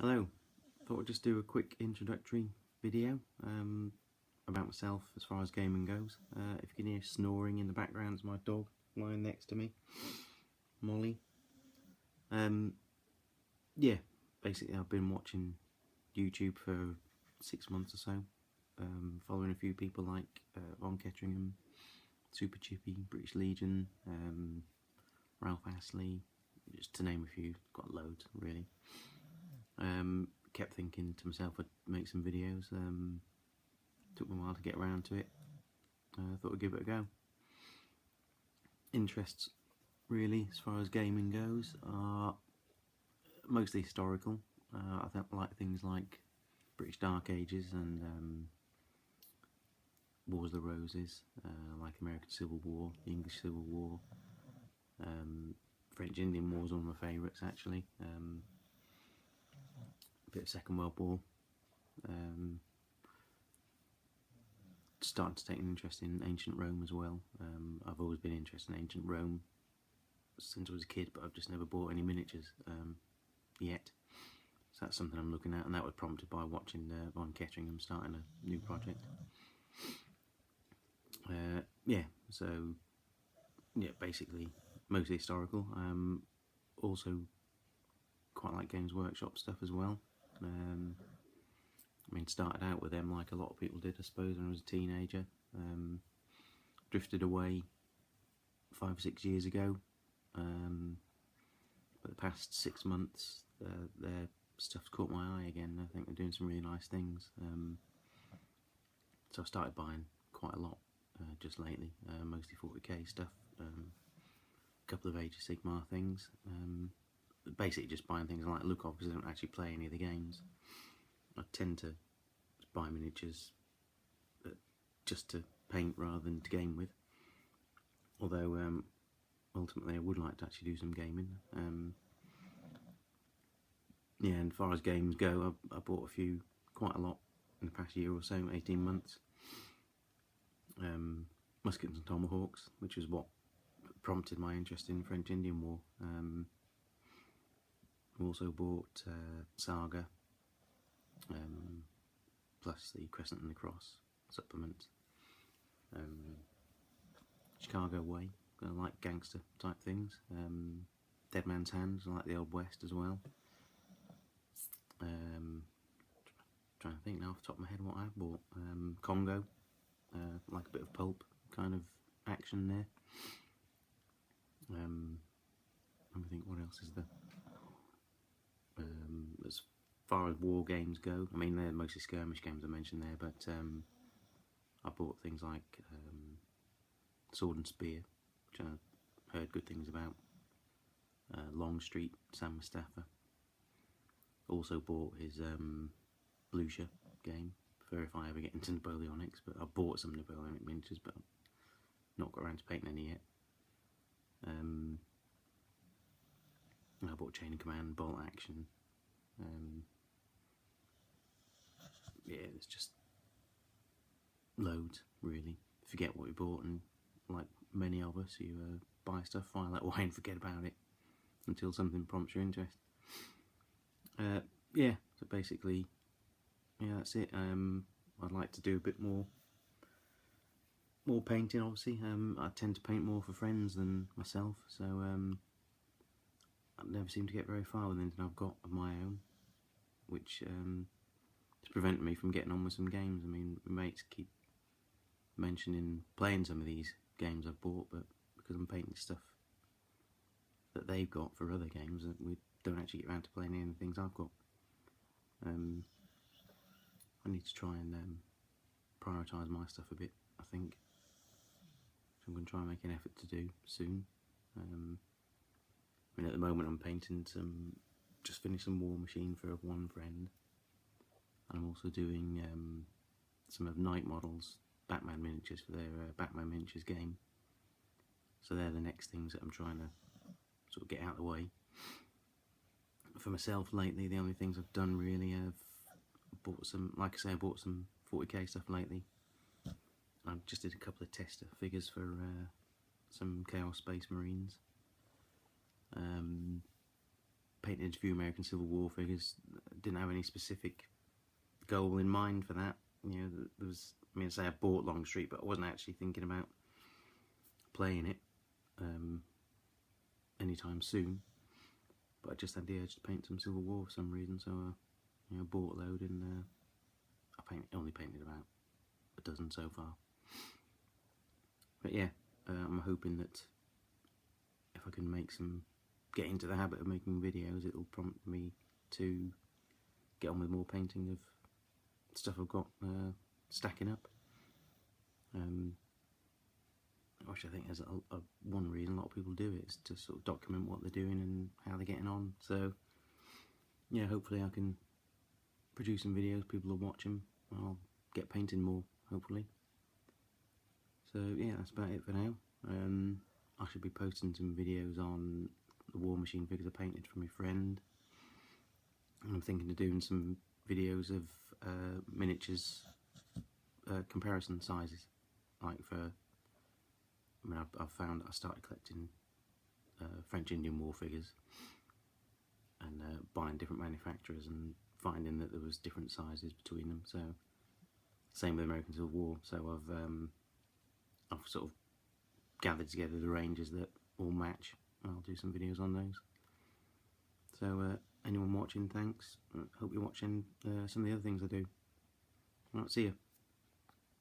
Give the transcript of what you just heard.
Hello, thought I'd just do a quick introductory video about myself as far as gaming goes. If you can hear snoring in the background, it's my dog lying next to me, Molly. Yeah, basically I've been watching YouTube for 6 months or so, following a few people like Von Ketteringham, Super Chippy, British Legion, Ralph Astley, just to name a few, got loads really. Kept thinking to myself I'd make some videos. Took me a while to get around to it. Thought I'd give it a go. Interests really as far as gaming goes are mostly historical. I like things like British Dark Ages and Wars of the Roses, like American Civil War, the English Civil War, French Indian War is one of my favourites actually. A bit of Second World War. Starting to take an interest in ancient Rome as well. I've always been interested in ancient Rome since I was a kid, but I've just never bought any miniatures yet. So that's something I'm looking at, and that was prompted by watching Von Ketteringham starting a new project. Yeah, basically mostly historical. Also quite like Games Workshop stuff as well. I mean, started out with them like a lot of people did, I suppose, when I was a teenager. Drifted away 5 or 6 years ago. But the past 6 months, their stuff's caught my eye again. I think they're doing some really nice things. So I started buying quite a lot just lately, mostly 40k stuff, a couple of Age of Sigmar things. Basically just buying things I like the look of because I don't actually play any of the games. I tend to buy miniatures just to paint rather than to game with. Although ultimately I would like to actually do some gaming. Yeah, and as far as games go, I bought quite a lot in the past year or so, 18 months. Muskets and Tomahawks, which was what prompted my interest in French Indian War. I also bought Saga, plus the Crescent and the Cross supplement. Chicago Way, I like gangster type things. Dead Man's Hand, I like the Old West as well. Trying to think now off the top of my head what I bought. Congo, like a bit of pulp kind of action there. Let me think, what else is there? As far as war games go, I mean they're mostly skirmish games I mentioned there, but I bought things like Sword and Spear, which I heard good things about. Longstreet, Sam Mustafa. Also bought his Blucher game for if I ever get into Napoleonics, but I bought some Napoleonic miniatures, but not got around to painting any yet. I bought Chain of Command, Bolt Action. Yeah, there's just loads really. Forget what we bought, and like many of us, you buy stuff, file that away and forget about it until something prompts your interest. Yeah, so basically, yeah, that's it. I'd like to do a bit more painting, obviously. I tend to paint more for friends than myself, so I never seem to get very far with anything I've got of my own, which has prevented me from getting on with some games. I mean, my mates keep mentioning playing some of these games I've bought, but because I'm painting stuff that they've got for other games, we don't actually get around to playing any of the things I've got. I need to try and prioritise my stuff a bit, I think, which I'm going to try and make an effort to do soon. I mean, at the moment I'm painting just finished some War Machine for one friend. I'm also doing some of Night Models Batman miniatures for their Batman miniatures game. So they're the next things that I'm trying to sort of get out of the way. For myself lately, the only things I've done really, I've bought some, like I say, I bought some 40k stuff lately. I just did a couple of tester figures for some Chaos Space Marines. Painted a few American Civil War figures, didn't have any specific goal in mind for that. You know, there was, I mean, I say I bought Longstreet, but I wasn't actually thinking about playing it anytime soon. But I just had the urge to paint some Civil War for some reason, so you know, bought a load, and I only painted about a dozen so far. But yeah, I'm hoping that if I can get into the habit of making videos, it'll prompt me to get on with more painting of stuff I've got stacking up. Which I think is one reason a lot of people do it, is to sort of document what they're doing and how they're getting on. So yeah, hopefully I can produce some videos, people will watch them, and I'll get painting more, hopefully. So yeah, that's about it for now. I should be posting some videos on the War Machine figures I painted for my friend. And I'm thinking of doing some videos of miniatures comparison sizes, like for, I mean, I've found that I started collecting French Indian War figures and buying different manufacturers and finding that there was different sizes between them. So same with American Civil War. So I've sort of gathered together the ranges that all match, and I'll do some videos on those. So anyone watching, thanks. Hope you're watching some of the other things I do. Alright, see ya.